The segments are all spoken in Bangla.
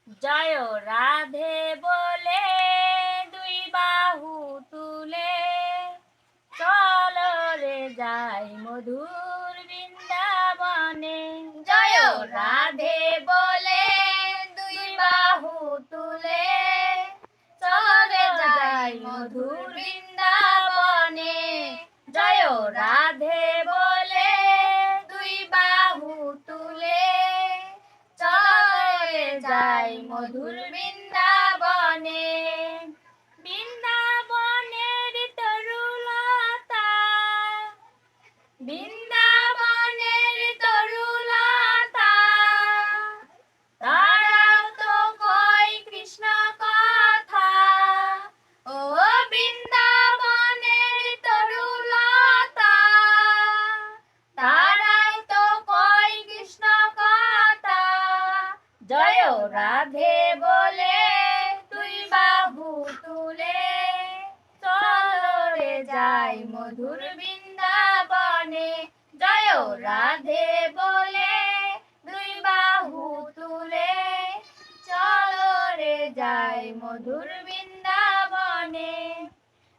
জয় রাধে বলে দুই বাহু তুলে চলো রে যাই মধুর বৃন্দাবনে। জয় রাধে বলে দুই বাহু তুলে চলো রে যাই মধুর বৃন্দাবনে। জয় রাধে বলে দুই বাহু তুলে চলো রে যাই মধুর বৃন্দাবনে। বৃন্দাবনের তরুলতা, বৃন্দাবনের তরুলতা, তারাও তো কয় কৃষ্ণ কথা। ও বৃন্দাবনের তরুলতা, তারাই তো কয় কৃষ্ণ কথা। জয় রাধে বলে দুই বাহু তুলে চলো রে যাই মধুর বৃন্দাবনে। জয় রাধে বলে দুই বাহু তুলে চলো রে যাই মধুর বৃন্দাবনে।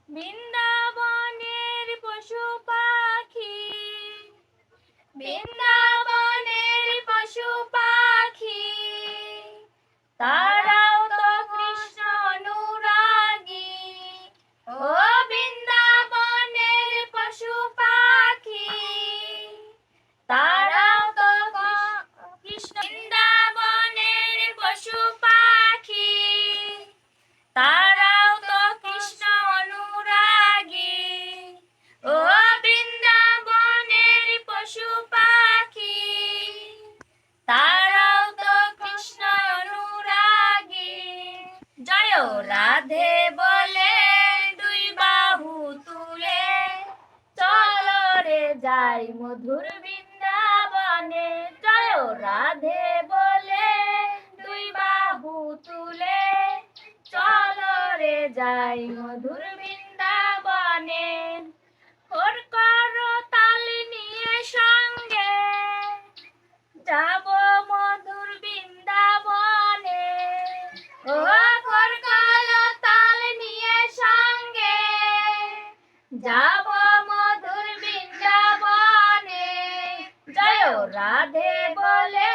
বৃন্দাবনের পশু পাখি, বৃন্দাবনের পশু পাখি, তারাও তো কৃষ্ণ অনুরাগী। ও বৃন্দাবনের পশু পাখি, তারাও তো কৃষ্ণ। বৃন্দাবনের পশু পাখি, তারাও তো কৃষ্ণ অনুরাগী। ও বৃন্দাবনের পশু পাখি, তারাও তো কৃষ্ণ অনুরাগী। জয় রাধে বলে দুই বাহু তুলে চলো রে যাই মধুর বৃন্দাবনে। জয় রাধে বলে দুই বাহু তুলে চলো রে যাই মধুর বৃন্দাবনে। ওর করো তাল নিয়ে সঙ্গে যাব মধুর বৃন্দাবনে। ও ওর করো তাল নিয়ে সঙ্গে যাব মধুর বৃন্দাবনে। জয় রাধে বলে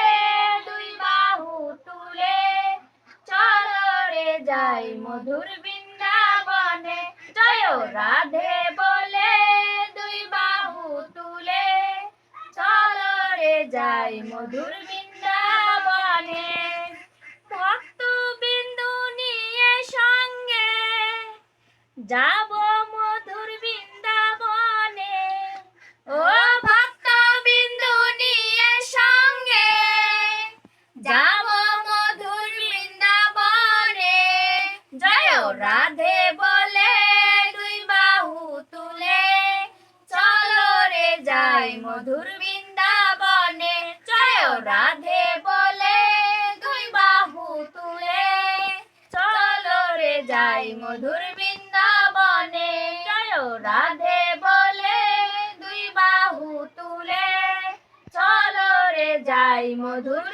দুই বাহু তুলে চলো রে যাই মধুর বৃন্দাবনে। জয় রাধে বলে দুই বাহু তুলে চলো রে যাই মধুর বৃন্দাবনে। ভক্ত বিন্দু নিয়ে সঙ্গে যাব মধুর বৃন্দাবনে। ও ভক্ত বিন্দু নিয়ে সঙ্গে যাব মধুর বৃন্দাবনে। জয় রাধে বলে দুই বাহু তুলে চলো রে যাই মধুর বৃন্দাবনে। জয় রাধে বলে দুই বাহু তুলে চলো রে যাই মধুর বৃন্দাবনে। জয় রাধে বলে দুই বাহু তুলে চলো রে যাই মধুর